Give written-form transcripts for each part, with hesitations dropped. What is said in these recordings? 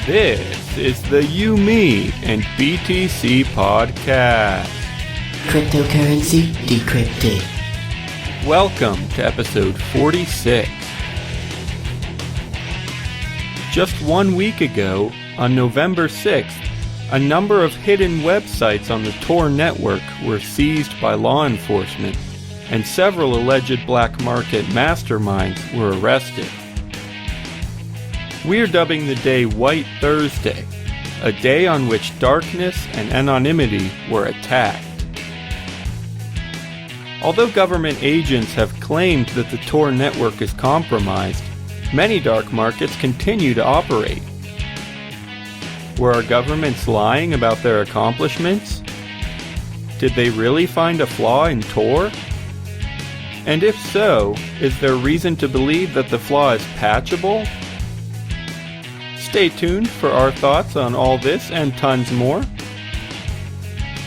This is the You, Me, and BTC podcast. Cryptocurrency decrypted. Welcome to episode 46. Just 1 week ago, on November 6th, a number of hidden websites on the Tor network were seized by law enforcement, and several alleged black market masterminds were arrested. We're dubbing the day White Thursday, a day on which darkness and anonymity were attacked. Although government agents have claimed that the Tor network is compromised, many dark markets continue to operate. Were our governments lying about their accomplishments? Did they really find a flaw in Tor? And if so, is there reason to believe that the flaw is patchable? Stay tuned for our thoughts on all this and tons more.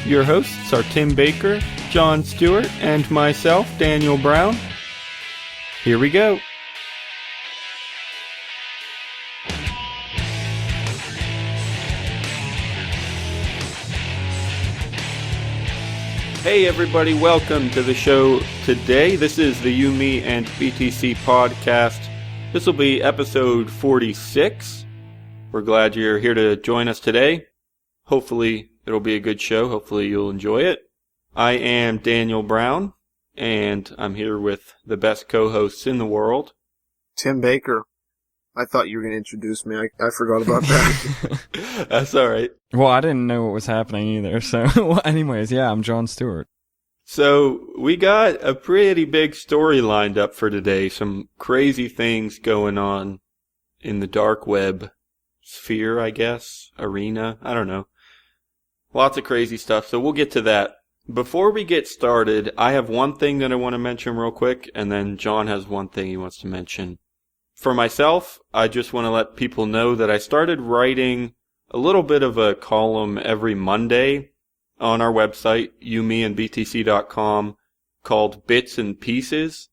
Your hosts are Tim Baker, John Stuart, and myself, Daniel Brown. Here we go. Hey everybody, welcome to the show today. This is the You, Me, and BTC podcast. This will be episode 46. We're glad you're here to join us today. Hopefully it'll be a good show. Hopefully you'll enjoy it. I am Daniel Brown, and I'm here with the best co-hosts in the world. Tim Baker. I thought you were going to introduce me. I forgot about that. That's alright. Well, I didn't know what was happening either, so well, anyways, yeah, I'm John Stuart. So, we got a pretty big story lined up for today. Some crazy things going on in the dark web sphere, I guess, arena, I don't know. Lots of crazy stuff, so we'll get to that. Before we get started, I have one thing that I want to mention real quick, and then John has one thing he wants to mention. For myself, I just want to let people know that I started writing a little bit of a column every Monday on our website, youmeandbtc.com, called Bits and Pieces.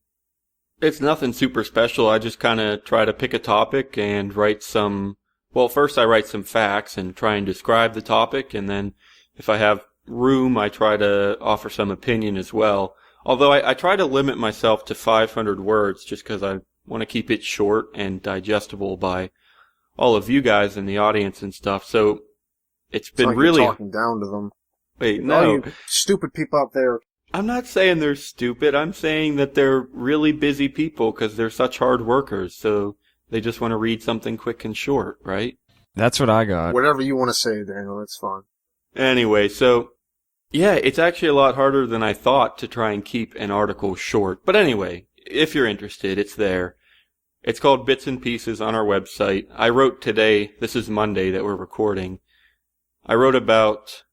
It's nothing super special. I just kind of try to pick a topic and write some, well, first I write some facts and try and describe the topic, and then if I have room, I try to offer some opinion as well. Although I try to limit myself to 500 words just because I want to keep it short and digestible by all of you guys in the audience and stuff. So it's been really you're talking down to them. Wait, All no. you stupid people out there. I'm not saying they're stupid. I'm saying that they're really busy people because they're such hard workers. So they just want to read something quick and short, right? That's what I got. Whatever you want to say, Daniel, that's fine. Anyway, so yeah, it's actually a lot harder than I thought to try and keep an article short. But anyway, if you're interested, it's there. It's called Bits and Pieces on our website. I wrote today, this is Monday that we're recording, I wrote about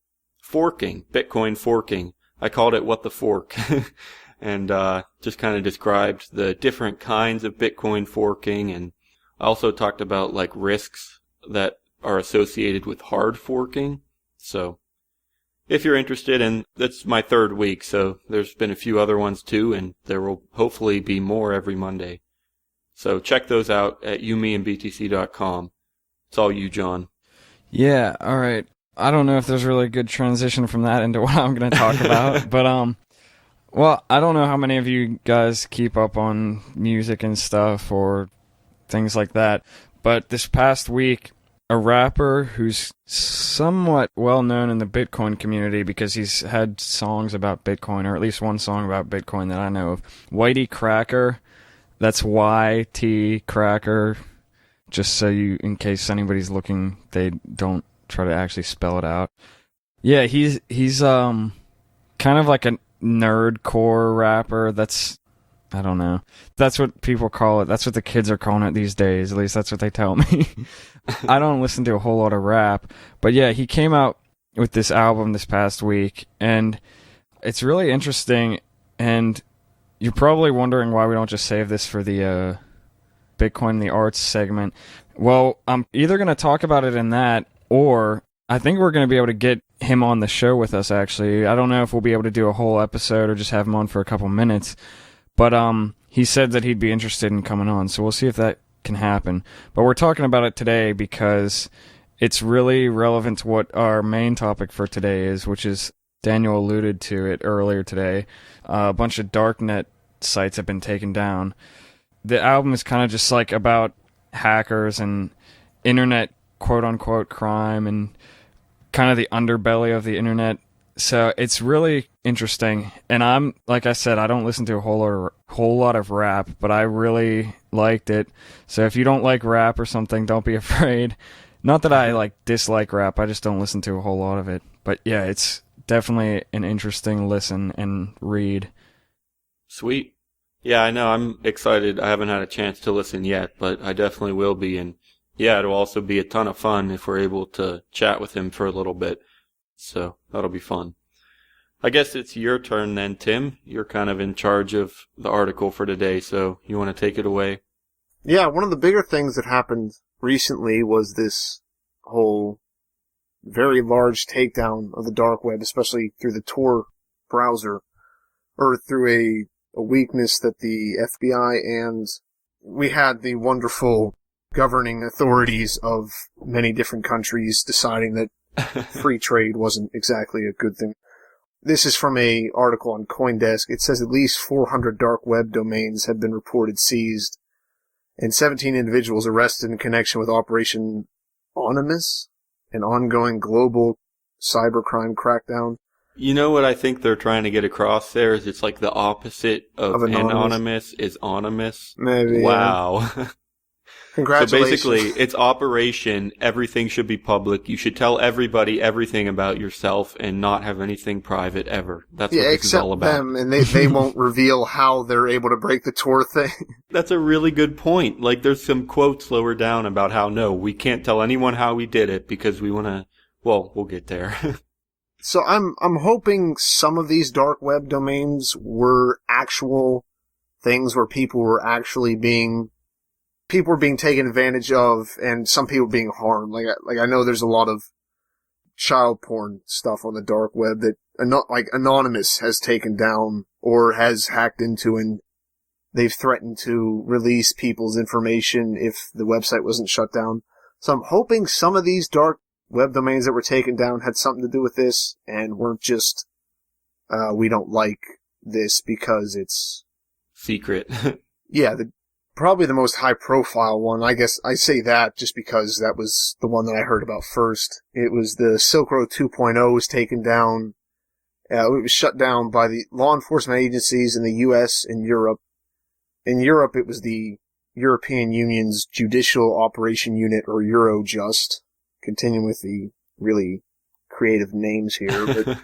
forking, Bitcoin forking. I called it What the Fork, and just kind of described the different kinds of Bitcoin forking, and I also talked about like risks that are associated with hard forking. So if you're interested, and that's my third week, so there's been a few other ones too, and there will hopefully be more every Monday. So check those out at youmeandbtc.com. It's all you, John. Yeah, all right. I don't know if there's really a good transition from that into what I'm going to talk about, but well, I don't know how many of you guys keep up on music and stuff or things like that, but this past week, a rapper who's somewhat well known in the Bitcoin community because he's had songs about Bitcoin, or at least one song about Bitcoin that I know of, Whitey Cracker. That's YT Cracker, just so you, in case anybody's looking, they don't try to actually spell it out. Yeah, he's kind of like a nerdcore rapper. That's, I don't know. That's what people call it. That's what the kids are calling it these days. At least that's what they tell me. I don't listen to a whole lot of rap, but yeah, he came out with this album this past week, and it's really interesting, and you're probably wondering why we don't just save this for the Bitcoin the Arts segment. Well, I'm either going to talk about it in that, or I think we're going to be able to get him on the show with us, actually. I don't know if we'll be able to do a whole episode or just have him on for a couple minutes, but he said that he'd be interested in coming on, so we'll see if that can happen. But we're talking about it today because it's really relevant to what our main topic for today is, which is, Daniel alluded to it earlier today, a bunch of darknet sites have been taken down. The album is kind of just like about hackers and internet quote-unquote crime and kind of the underbelly of the internet. So it's really interesting. And I'm, like I said, I don't listen to a whole lot of rap, but I really liked it. So if you don't like rap or something, don't be afraid. Not that I dislike rap, I just don't listen to a whole lot of it. But yeah, it's definitely an interesting listen and read. Sweet. Yeah, I know. I'm excited. I haven't had a chance to listen yet, but I definitely will be. And yeah, it'll also be a ton of fun if we're able to chat with him for a little bit. So that'll be fun. I guess it's your turn then, Tim. You're kind of in charge of the article for today, so you want to take it away? Yeah, one of the bigger things that happened recently was this whole very large takedown of the dark web, especially through the Tor browser, or through a weakness that the FBI and we had the wonderful governing authorities of many different countries deciding that free trade wasn't exactly a good thing. This is from an article on CoinDesk. It says at least 400 dark web domains have been reported seized and 17 individuals arrested in connection with Operation Onimus, an ongoing global cybercrime crackdown. You know what I think they're trying to get across there is it's like the opposite of anonymous is anonymous. Maybe. Wow. Yeah. Congratulations. So basically, it's Operation, everything should be public. You should tell everybody everything about yourself and not have anything private ever. That's what this is all about. Except them, and they won't reveal how they're able to break the Tor thing. That's a really good point. Like, there's some quotes lower down about how, no, we can't tell anyone how we did it because we want to, well, we'll get there. So I'm hoping some of these dark web domains were actual things where people were being taken advantage of, and some people being harmed. Like I know there's a lot of child porn stuff on the dark web that Anonymous has taken down or has hacked into, and they've threatened to release people's information if the website wasn't shut down. So I'm hoping some of these dark web domains that were taken down had something to do with this and weren't just, we don't like this because it's secret. Yeah, probably the most high-profile one. I guess I say that just because that was the one that I heard about first. It was the Silk Road 2.0 was taken down. It was shut down by the law enforcement agencies in the U.S. and Europe. In Europe, it was the European Union's Judicial Operation Unit, or Eurojust. Continuing with the really creative names here, but...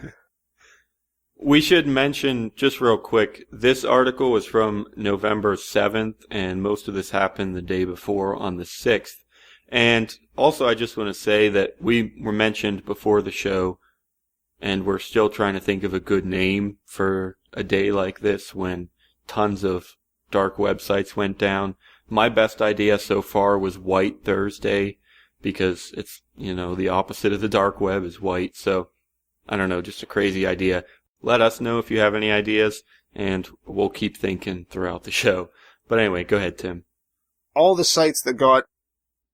We should mention, just real quick, this article was from November 7th, and most of this happened the day before on the 6th. And also, I just want to say that we were mentioned before the show, and we're still trying to think of a good name for a day like this when tons of dark websites went down. My best idea so far was White Thursday, because it's, the opposite of the dark web is white. So, I don't know, just a crazy idea. Let us know if you have any ideas, and we'll keep thinking throughout the show. But anyway, go ahead, Tim. All the sites that got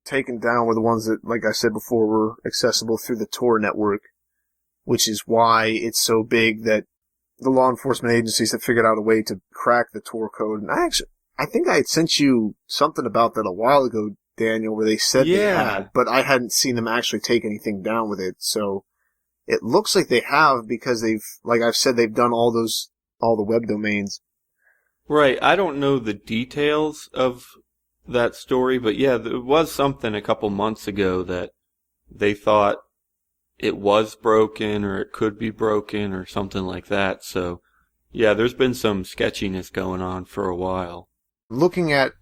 taken down were the ones that, like I said before, were accessible through the Tor network, which is why it's so big that the law enforcement agencies have figured out a way to crack the Tor code. And I think I had sent you something about that a while ago, Daniel, where they said they had, but I hadn't seen them actually take anything down with it. So it looks like they have, because they've, like I've said, they've done all the web domains. Right. I don't know the details of that story, but yeah, there was something a couple months ago that they thought it was broken or it could be broken or something like that. So yeah, there's been some sketchiness going on for a while. Looking at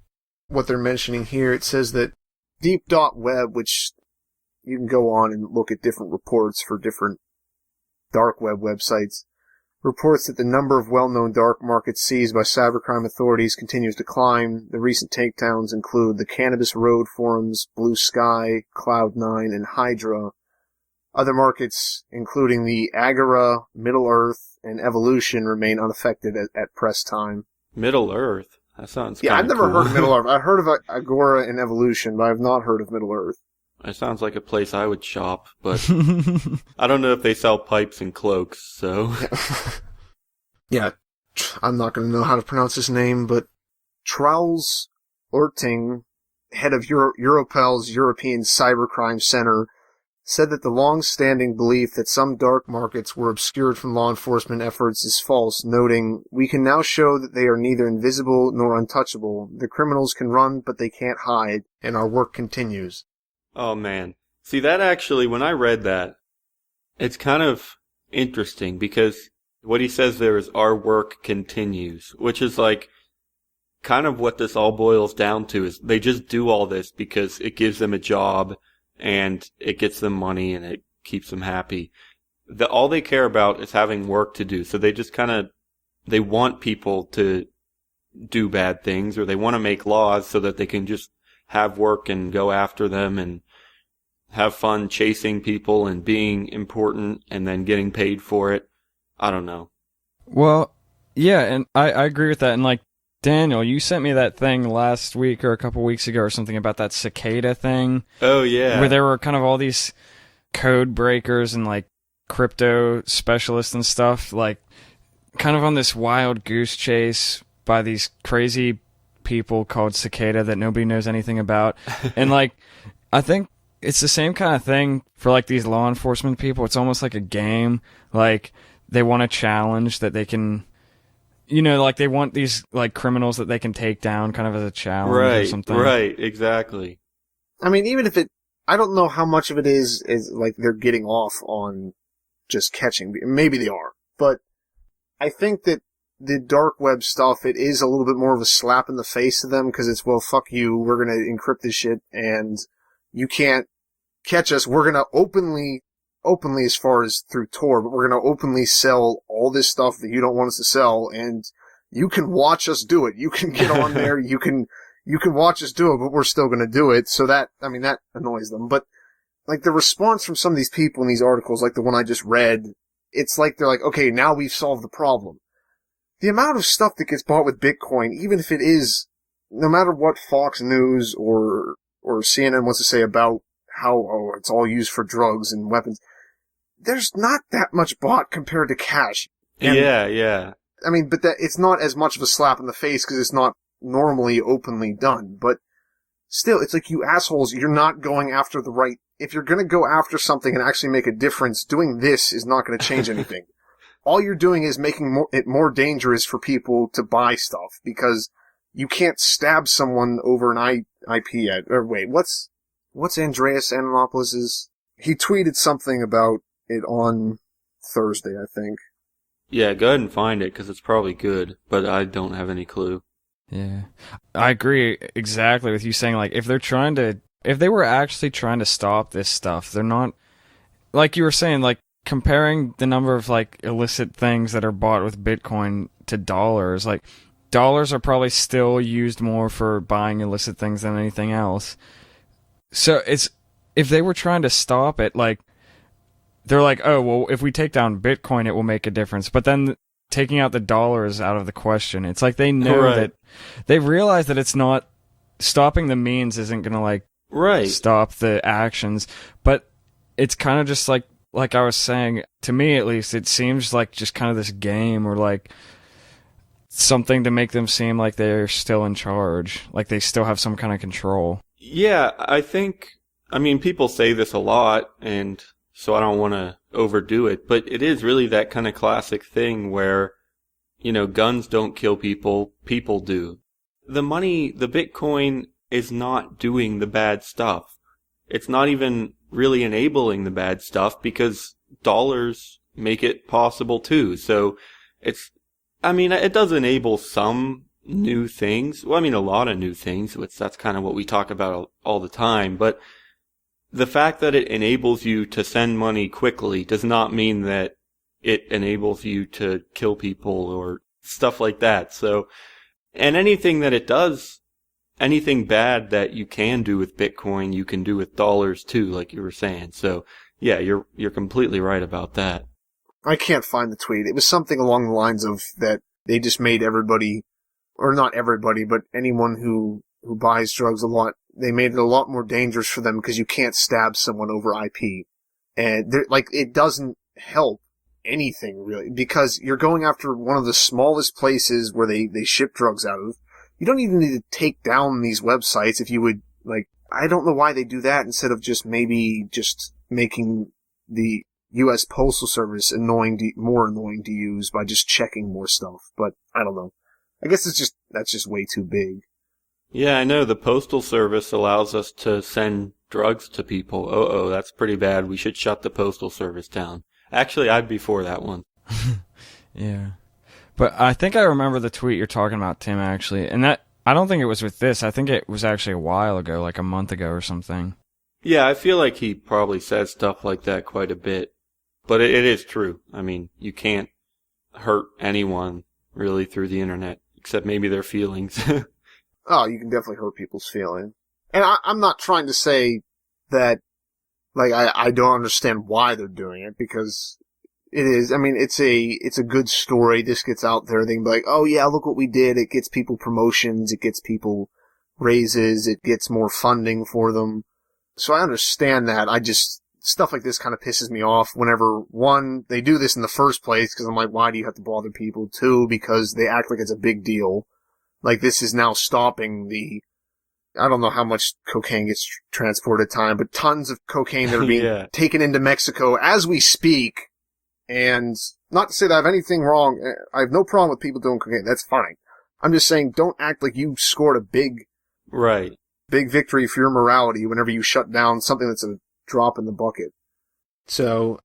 what they're mentioning here, it says that Deep.web, which you can go on and look at different reports for different dark web websites, reports that the number of well-known dark markets seized by cybercrime authorities continues to climb. The recent takedowns include the Cannabis Road forums, Blue Sky, Cloud9, and Hydra. Other markets, including the Agora, Middle Earth, and Evolution, remain unaffected at press time. Middle Earth? That sounds I've never cool. heard of Middle Earth. I've heard of Agora and Evolution, but I've not heard of Middle Earth. It sounds like a place I would shop, but I don't know if they sell pipes and cloaks, so. Yeah, I'm not going to know how to pronounce his name, but Trouls Orting, head of Europel's European Cybercrime Center, said that the long-standing belief that some dark markets were obscured from law enforcement efforts is false, noting, "We can now show that they are neither invisible nor untouchable. The criminals can run, but they can't hide, and our work continues." Oh man. See, that actually, when I read that, it's kind of interesting because what he says there is our work continues, which is like kind of what this all boils down to is they just do all this because it gives them a job and it gets them money and it keeps them happy. All they care about is having work to do. So they just they want people to do bad things, or they want to make laws so that they can just have work and go after them and have fun chasing people and being important and then getting paid for it. I don't know. Well, yeah, and I agree with that. And like, Daniel, you sent me that thing last week or a couple weeks ago or something about that cicada thing. Oh, yeah. Where there were kind of all these code breakers and like crypto specialists and stuff, like kind of on this wild goose chase by these crazy people called Cicada that nobody knows anything about. And like, I think it's the same kind of thing for like these law enforcement people. It's almost like a game. Like, they want a challenge that they can, you know, like they want these like criminals that they can take down kind of as a challenge or something. Right, exactly. I mean, even if I don't know how much of it is like they're getting off on just catching. Maybe they are. But I think that the dark web stuff, it is a little bit more of a slap in the face to them because it's, well, fuck you, we're going to encrypt this shit and you can't catch us. We're going to openly as far as through Tor, but we're going to openly sell all this stuff that you don't want us to sell, and you can watch us do it. You can get on there, you can watch us do it, but we're still going to do it. So that annoys them. But like the response from some of these people in these articles, like the one I just read, it's like they're like, okay, now we've solved the problem. The amount of stuff that gets bought with Bitcoin, even if it is, no matter what Fox News or CNN wants to say about how, it's all used for drugs and weapons, there's not that much bought compared to cash. And, yeah. I mean, but it's not as much of a slap in the face because it's not normally openly done. But still, it's like, you assholes, you're not going after the right. If you're going to go after something and actually make a difference, doing this is not going to change anything. All you're doing is making it more dangerous for people to buy stuff because you can't stab someone over an IP ad. Or wait, what's Andreas Antonopoulos'? He tweeted something about it on Thursday, I think. Yeah, go ahead and find it because it's probably good, but I don't have any clue. Yeah, I agree exactly with you saying, like, if they were actually trying to stop this stuff, they're not, like you were saying, like, comparing the number of, like, illicit things that are bought with Bitcoin to dollars, like, dollars are probably still used more for buying illicit things than anything else. So if they were trying to stop it, like, they're like, oh, well, if we take down Bitcoin, it will make a difference. But then taking out the dollar is out of the question. It's like they know that they realize that it's not stopping the means isn't going to like stop the actions. But it's kind of just like I was saying, to me at least, it seems like just kind of this game or like something to make them seem like they're still in charge, like they still have some kind of control. Yeah, I mean, people say this a lot, and so I don't want to overdo it, but it is really that kind of classic thing where, you know, guns don't kill people, people do. The money, the Bitcoin is not doing the bad stuff. It's not even really enabling the bad stuff because dollars make it possible too. So it does enable some new things. Well, I mean, a lot of new things, which that's kind of what we talk about all the time, but the fact that it enables you to send money quickly does not mean that it enables you to kill people or stuff like that. So, and anything that it does, anything bad that you can do with Bitcoin, you can do with dollars too, like you were saying. So, yeah, you're completely right about that. I can't find the tweet. It was something along the lines of that they just made everybody, or not everybody, but anyone who buys drugs a lot they made it a lot more dangerous for them because you can't stab someone over IP. And it doesn't help anything really, because you're going after one of the smallest places where they ship drugs out of. You don't even need to take down these websites if you would, I don't know why they do that instead of just maybe just making the U.S. Postal Service more annoying to use by just checking more stuff. But I don't know. I guess that's just way too big. Yeah, I know. The Postal Service allows us to send drugs to people. Oh, that's pretty bad. We should shut the Postal Service down. Actually, I'd be for that one. Yeah. But I think I remember the tweet you're talking about, Tim, actually. And that, I don't think it was with this. I think it was actually a while ago, like a month ago or something. Yeah, I feel like he probably says stuff like that quite a bit. But it is true. I mean, you can't hurt anyone really through the internet, except maybe their feelings. Oh, you can definitely hurt people's feelings. And I'm not trying to say that, I don't understand why they're doing it, because it is, it's a good story. This gets out there. They can be like, oh yeah, look what we did. It gets people promotions. It gets people raises. It gets more funding for them. So I understand that. Stuff like this kind of pisses me off whenever, one, they do this in the first place, because I'm like, why do you have to bother people? Two, because they act like it's a big deal. Like, this is now stopping I don't know how much cocaine gets transported at a time, but tons of cocaine that are being taken into Mexico as we speak. And not to say that I have anything wrong. I have no problem with people doing cocaine. That's fine. I'm just saying, don't act like you scored a big victory for your morality whenever you shut down something that's a drop in the bucket. So,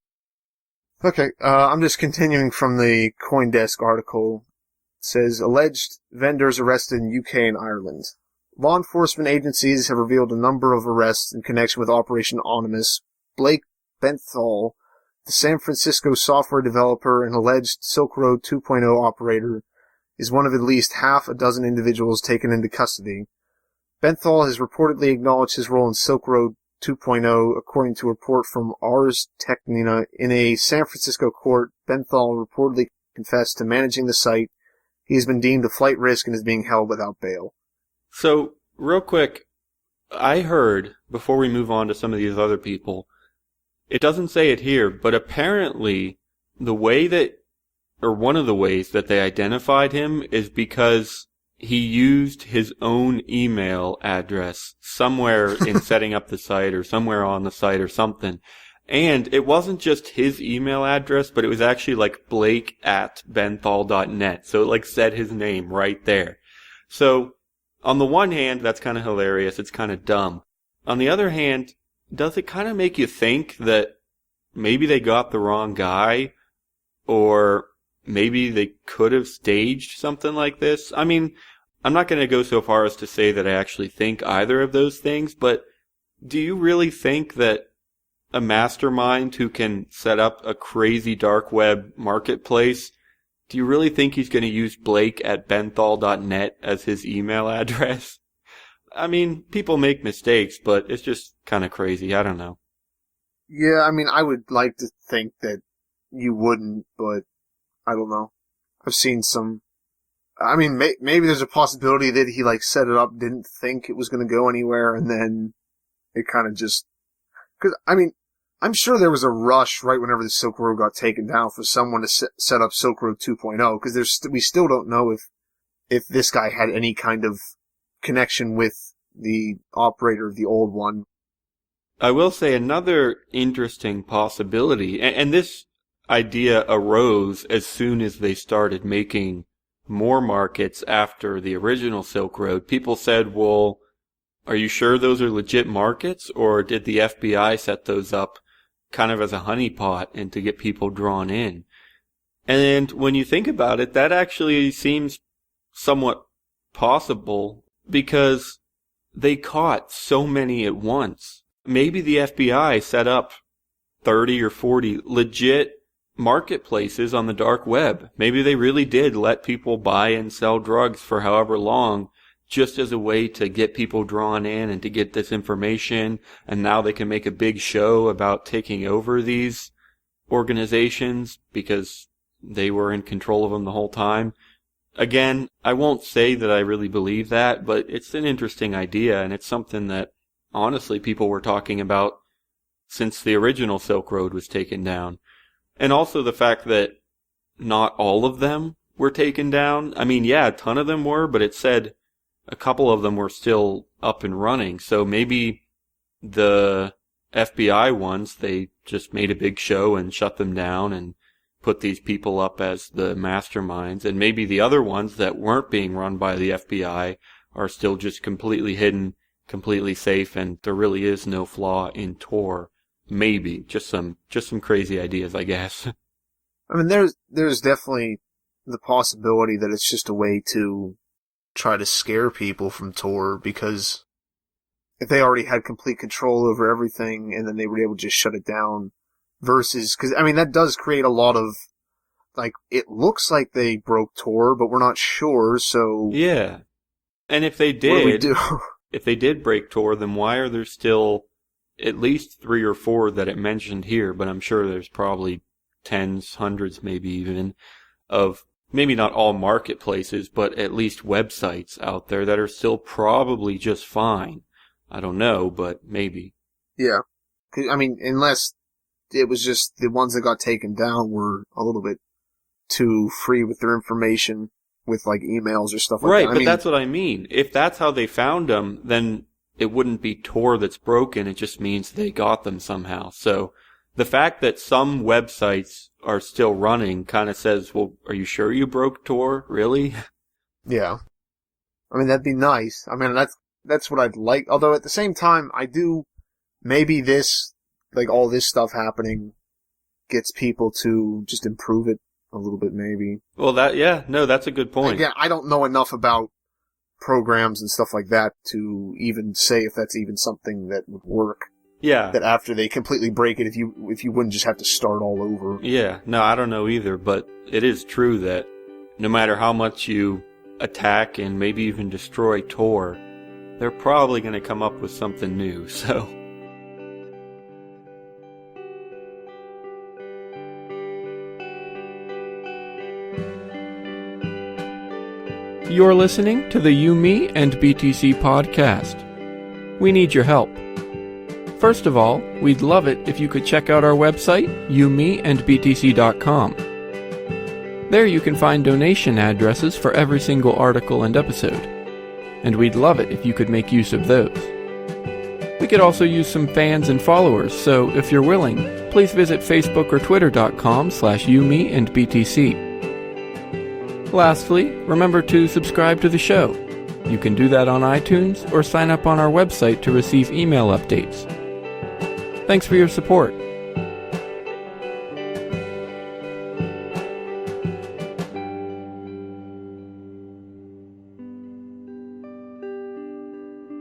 okay, I'm just continuing from the CoinDesk article. It says, alleged vendors arrested in UK and Ireland. Law enforcement agencies have revealed a number of arrests in connection with Operation Onimus. Blake Benthall, the San Francisco software developer and alleged Silk Road 2.0 operator, is one of at least half a dozen individuals taken into custody. Benthall has reportedly acknowledged his role in Silk Road 2.0, according to a report from Ars Technica. In a San Francisco court, Benthall reportedly confessed to managing the site. He has been deemed a flight risk and is being held without bail. So, real quick, I heard, before we move on to some of these other people, it doesn't say it here, but apparently the way that, or one of the ways that they identified him is because he used his own email address somewhere in setting up the site or somewhere on the site or something. And it wasn't just his email address, but it was actually like blake@benthall.net. So it said his name right there. So on the one hand, that's kind of hilarious. It's kind of dumb. On the other hand, does it kind of make you think that maybe they got the wrong guy, or maybe they could have staged something like this? I mean, I'm not going to go so far as to say that I actually think either of those things, but do you really think that a mastermind who can set up a crazy dark web marketplace, do you really think he's going to use blake@benthall.net as his email address? I mean, people make mistakes, but it's just kind of crazy. I don't know. Yeah, I would like to think that you wouldn't, but I don't know. I've seen some. Maybe there's a possibility that he set it up, didn't think it was going to go anywhere, and then it kind of just. Because I'm sure there was a rush right whenever the Silk Road got taken down for someone to set up Silk Road 2.0, because we still don't know if this guy had any kind of connection with the operator of the old one. I will say another interesting possibility, and this idea arose as soon as they started making more markets after the original Silk Road. People said, well, are you sure those are legit markets, or did the FBI set those up kind of as a honeypot and to get people drawn in? And when you think about it, that actually seems somewhat possible, because they caught so many at once. Maybe the FBI set up 30 or 40 legit marketplaces on the dark web. Maybe they really did let people buy and sell drugs for however long, just as a way to get people drawn in and to get this information. And now they can make a big show about taking over these organizations because they were in control of them the whole time. again, I won't say that I really believe that, but it's an interesting idea, and it's something that, honestly, people were talking about since the original Silk Road was taken down. And also the fact that not all of them were taken down. I mean, yeah, a ton of them were, but it said a couple of them were still up and running. So maybe the FBI ones, they just made a big show and shut them down and put these people up as the masterminds. And maybe the other ones that weren't being run by the FBI are still just completely hidden, completely safe, and there really is no flaw in Tor. Maybe. Just some crazy ideas, I guess. I mean, there's definitely the possibility that it's just a way to try to scare people from Tor, because if they already had complete control over everything and then they were able to just shut it down, versus, because, I mean, that does create a lot of, like, it looks like they broke Tor, but we're not sure, so... Yeah. And if they did, what do we do? If they did break Tor, then why are there still at least 3 or 4 that it mentioned here, but I'm sure there's probably tens, hundreds maybe even, of maybe not all marketplaces, but at least websites out there that are still probably just fine. I don't know, but maybe. Yeah. I mean, unless it was just the ones that got taken down were a little bit too free with their information, with like emails or stuff like right, that. Right, but that's what I mean. If that's how they found them, then it wouldn't be Tor that's broken. It just means they got them somehow. So the fact that some websites are still running kind of says, well, are you sure you broke Tor? Really? Yeah. I mean, that'd be nice. I mean, that's what I'd like. Although at the same time, maybe this, like all this stuff happening gets people to just improve it a little bit, maybe. Well, that's a good point. Again, I don't know enough about programs and stuff like that to even say if that's even something that would work. Yeah. That after they completely break it, if you wouldn't just have to start all over. Yeah. No, I don't know either, but it is true that no matter how much you attack and maybe even destroy Tor, they're probably going to come up with something new, so... You're listening to the You, Me, and BTC podcast. We need your help. First of all, we'd love it if you could check out our website, youmeandbtc.com. There you can find donation addresses for every single article and episode, and we'd love it if you could make use of those. We could also use some fans and followers, so if you're willing, please visit Facebook or Twitter.com/youmeandbtc. Lastly, remember to subscribe to the show. You can do that on iTunes or sign up on our website to receive email updates. Thanks for your support.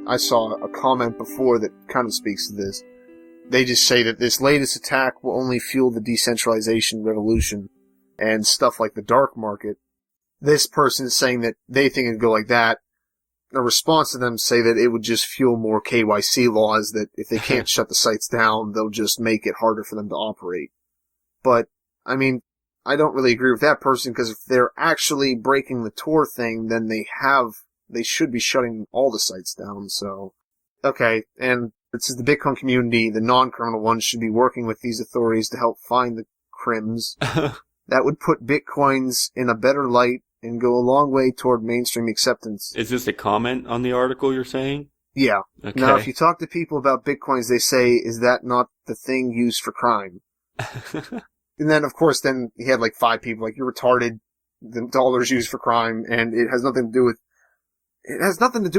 I saw a comment before that kind of speaks to this. They just say that this latest attack will only fuel the decentralization revolution and stuff like the dark market. This person is saying that they think it'd go like that. A response to them say that it would just fuel more KYC laws, that if they can't shut the sites down, they'll just make it harder for them to operate. But, I mean, I don't really agree with that person, because if they're actually breaking the Tor thing, then they should be shutting all the sites down, so. Okay, and it says the Bitcoin community, the non-criminal ones, should be working with these authorities to help find the crims. That would put Bitcoins in a better light and go a long way toward mainstream acceptance. Is this a comment on the article you're saying? Yeah. Okay. Now, if you talk to people about Bitcoins, they say, is that not the thing used for crime? And then, of course, then he had like 5 people, like, you're retarded, the dollar's used for crime, and it has nothing to do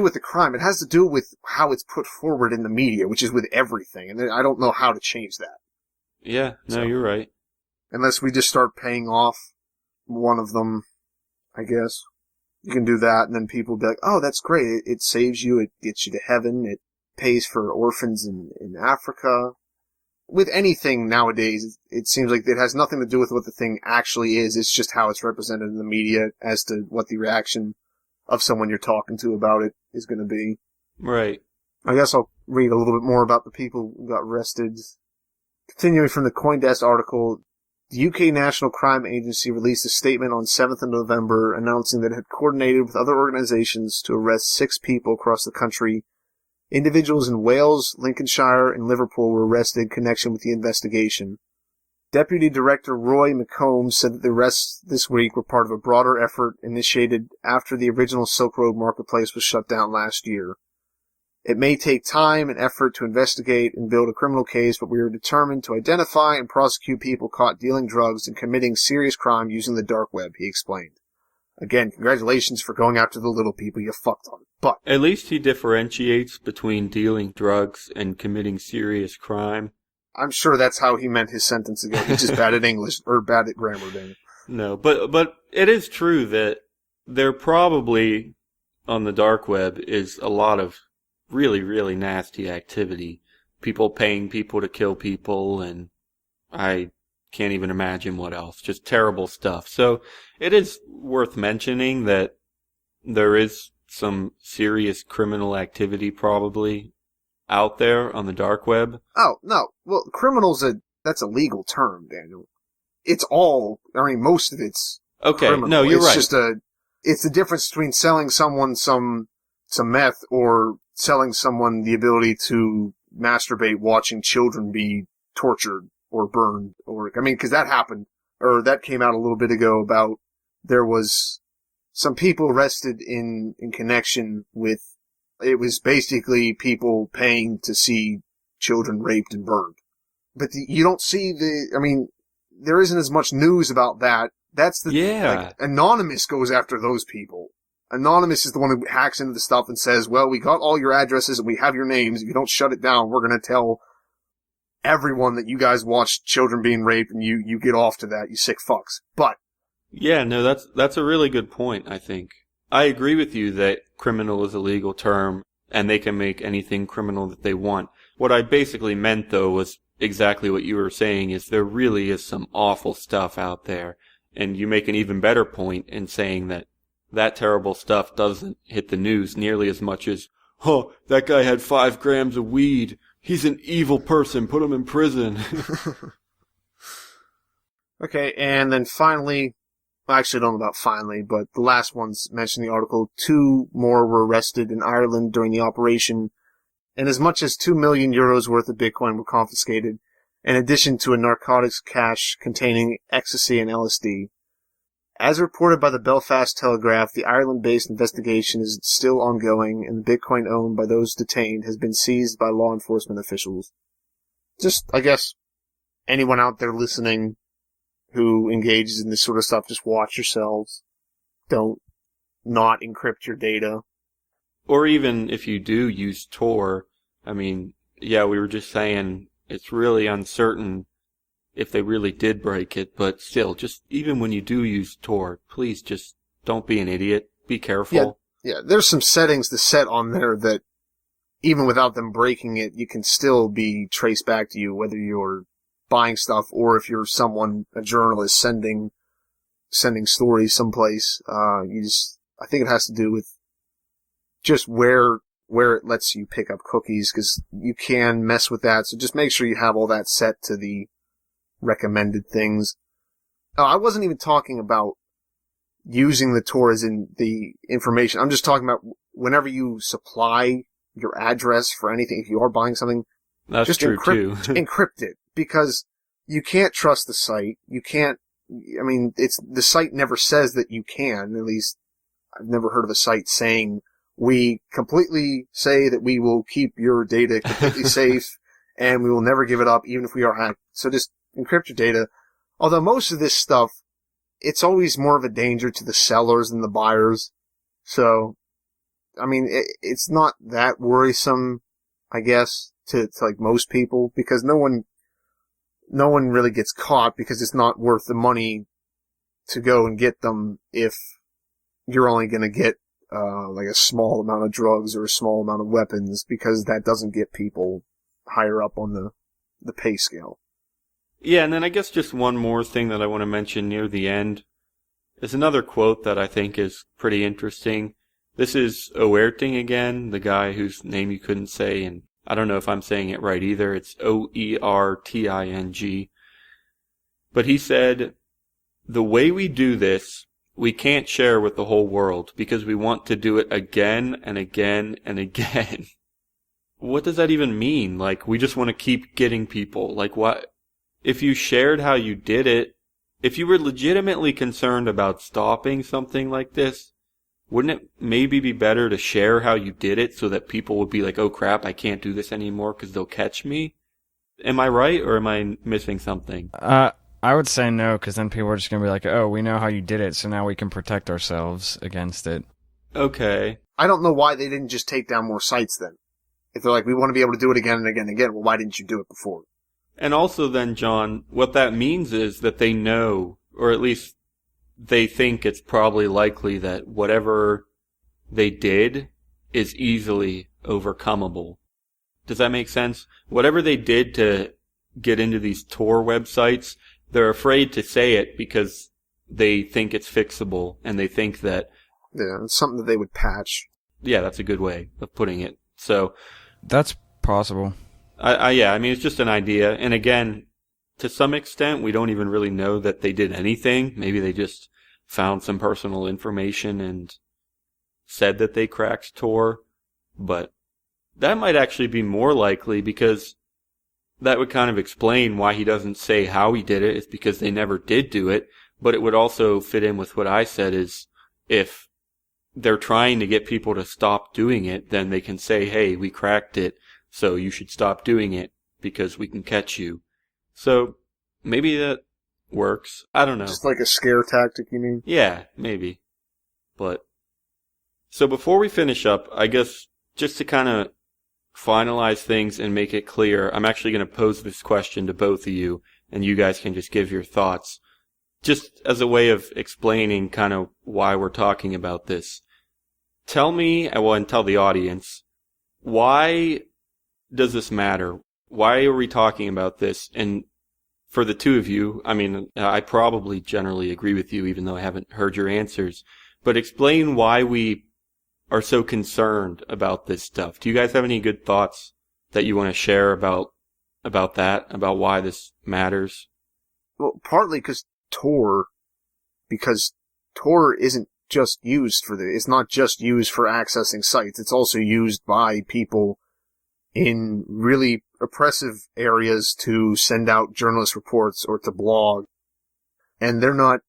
with the crime. It has to do with how it's put forward in the media, which is with everything, and I don't know how to change that. Yeah, no, you're right. Unless we just start paying off one of them, I guess. You can do that, and then people will be like, oh, that's great. It saves you. It gets you to heaven. It pays for orphans in Africa. With anything nowadays, it seems like it has nothing to do with what the thing actually is. It's just how it's represented in the media as to what the reaction of someone you're talking to about it is going to be. Right. I guess I'll read a little bit more about the people who got arrested. Continuing from the CoinDesk article, The UK National Crime Agency released a statement on 7th of November announcing that it had coordinated with other organizations to arrest 6 people across the country. Individuals in Wales, Lincolnshire, and Liverpool were arrested in connection with the investigation. Deputy Director Roy McComb said that the arrests this week were part of a broader effort initiated after the original Silk Road Marketplace was shut down last year. It may take time and effort to investigate and build a criminal case, but we are determined to identify and prosecute people caught dealing drugs and committing serious crime using the dark web, he explained. Again, congratulations for going after the little people you fucked on. But at least he differentiates between dealing drugs and committing serious crime. I'm sure that's how he meant his sentence ago. He's just bad at English, or bad at grammar, Daniel. No, but it is true that there probably, on the dark web, is a lot of really, really nasty activity. People paying people to kill people, and I can't even imagine what else. Just terrible stuff. So it is worth mentioning that there is some serious criminal activity probably out there on the dark web. Oh, no. Well, that's a legal term, Daniel. It's most of it's okay. criminal. No, you're right. It's the difference between selling someone some meth or selling someone the ability to masturbate watching children be tortured or burned, because that happened, or that came out a little bit ago about there was some people arrested in connection with, it was basically people paying to see children raped and burned. But you don't see there isn't as much news about that. That's Anonymous goes after those people. Anonymous is the one who hacks into the stuff and says, well, we got all your addresses and we have your names. If you don't shut it down, we're going to tell everyone that you guys watched children being raped and you get off to that, you sick fucks. But yeah, no, that's a really good point, I think. I agree with you that criminal is a legal term and they can make anything criminal that they want. What I basically meant, though, was exactly what you were saying, is there really is some awful stuff out there. And you make an even better point in saying that terrible stuff doesn't hit the news nearly as much as, that guy had 5 grams of weed. He's an evil person. Put him in prison. Okay, and then finally, I actually don't know about finally, but the last ones mentioned in the article, 2 more were arrested in Ireland during the operation, and as much as €2 million worth of Bitcoin were confiscated, in addition to a narcotics cache containing ecstasy and LSD. As reported by the Belfast Telegraph, the Ireland-based investigation is still ongoing, and the Bitcoin owned by those detained has been seized by law enforcement officials. Just, I guess, anyone out there listening who engages in this sort of stuff, just watch yourselves. Don't not encrypt your data. Or even if you do use Tor, we were just saying it's really uncertain if they really did break it, but still, just even when you do use Tor, please just don't be an idiot. Be careful. Yeah, there's some settings to set on there that even without them breaking it, you can still be traced back to you, whether you're buying stuff or if you're a journalist sending stories someplace. I think it has to do with just where it lets you pick up cookies, because you can mess with that. So just make sure you have all that set to the recommended things. I wasn't even talking about using the Tor as in the information. I'm just talking about whenever you supply your address for anything, if you are buying something, that's just true too. Encrypt it, because you can't trust the site. You can't, the site never says that you can. At least I've never heard of a site saying, we completely say that we will keep your data completely safe and we will never give it up even if we are hacked. So just encrypt your data. Although most of this stuff, it's always more of a danger to the sellers than the buyers. So, it's not that worrisome, I guess, to like most people, because no one really gets caught, because it's not worth the money to go and get them if you're only going to get like a small amount of drugs or a small amount of weapons, because that doesn't get people higher up on the pay scale. Yeah, and then I guess just one more thing that I want to mention near the end is another quote that I think is pretty interesting. This is Oerting again, the guy whose name you couldn't say, and I don't know if I'm saying it right either. It's Oerting. But he said, the way we do this, we can't share with the whole world because we want to do it again and again and again. What does that even mean? Like, we just want to keep getting people. Like, what? If you shared how you did it, if you were legitimately concerned about stopping something like this, wouldn't it maybe be better to share how you did it so that people would be like, oh crap, I can't do this anymore because they'll catch me? Am I right, or am I missing something? I would say no, because then people are just going to be like, oh, we know how you did it, so now we can protect ourselves against it. Okay. I don't know why they didn't just take down more sites then. If they're like, we want to be able to do it again and again and again, well, why didn't you do it before? And also then, John, what that means is that they know, or at least they think it's probably likely that whatever they did is easily overcomable. Does that make sense? Whatever they did to get into these Tor websites, they're afraid to say it because they think it's fixable, and they think that... Yeah, it's something that they would patch. Yeah, that's a good way of putting it. So... That's possible. I mean, it's just an idea. And again, to some extent, we don't even really know that they did anything. Maybe they just found some personal information and said that they cracked Tor. But that might actually be more likely, because that would kind of explain why he doesn't say how he did it. It's because they never did do it. But it would also fit in with what I said, is if they're trying to get people to stop doing it, then they can say, hey, we cracked it, so you should stop doing it because we can catch you. So maybe that works. I don't know. Just like a scare tactic, you mean? Yeah, maybe. But so before we finish up, I guess just to kind of finalize things and make it clear, I'm actually going to pose this question to both of you, and you guys can just give your thoughts. Just as a way of explaining kind of why we're talking about this. Tell me, and tell the audience, why does this matter? Why are we talking about this? And for the two of you, I mean, I probably generally agree with you, even though I haven't heard your answers. But explain why we are so concerned about this stuff. Do you guys have any good thoughts that you want to share about that, about why this matters? Well, partly because Tor isn't just used for it's not just used for accessing sites. It's also used by people in really oppressive areas to send out journalist reports or to blog. And they're not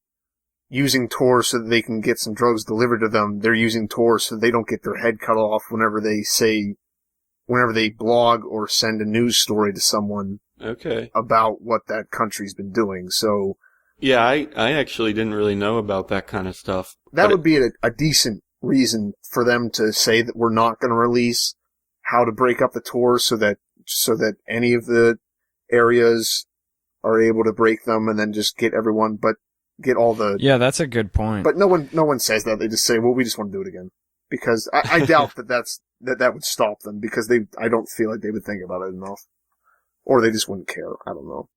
using Tor so that they can get some drugs delivered to them. They're using Tor so they don't get their head cut off whenever they blog or send a news story to someone. Okay. About what that country's been doing. So, yeah, I actually didn't really know about that kind of stuff. That would be a decent reason for them to say that we're not going to release how to break up the Tor so that any of the areas are able to break them and then just get everyone, but get all the... Yeah, that's a good point. But no one says that. They just say, well, we just want to do it again. Because I doubt that would stop them, because I don't feel like they would think about it enough. Or they just wouldn't care. I don't know.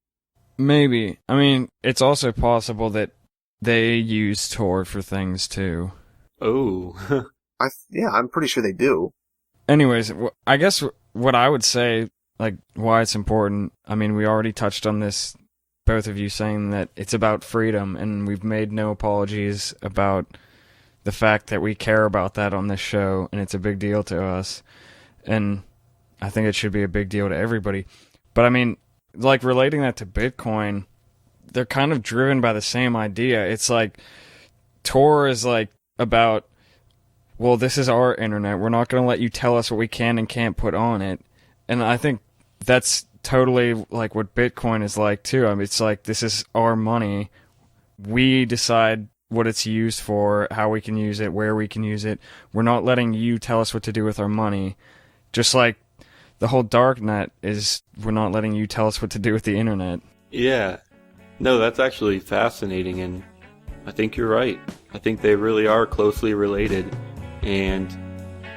Maybe. I mean, it's also possible that they use Tor for things too. Oh. Yeah, I'm pretty sure they do. Anyways, I guess what I would say, like, why it's important, I mean, we already touched on this, both of you saying that it's about freedom, and we've made no apologies about the fact that we care about that on this show, and it's a big deal to us, and I think it should be a big deal to everybody. But I mean, like, relating that to Bitcoin, they're kind of driven by the same idea. It's like, Tor is like about, well, this is our internet. We're not going to let you tell us what we can and can't put on it. And I think that's totally like what Bitcoin is like too. I mean, it's like, this is our money. We decide what it's used for, how we can use it, where we can use it. We're not letting you tell us what to do with our money. Just like the whole dark net is, we're not letting you tell us what to do with the internet. Yeah. No, that's actually fascinating, and I think you're right. I think they really are closely related, and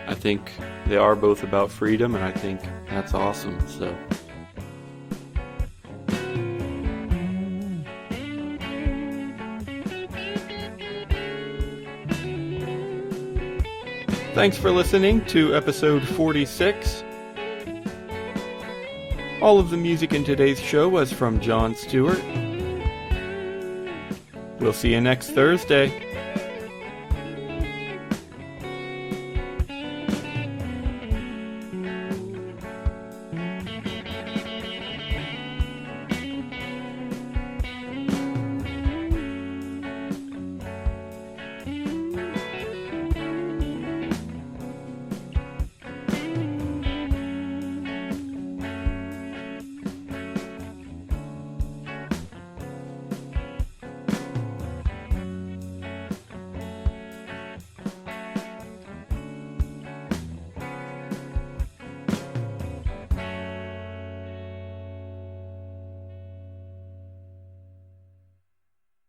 I think they are both about freedom, and I think that's awesome, so... Thanks for listening to episode 46. All of the music in today's show was from John Stuart. We'll see you next Thursday.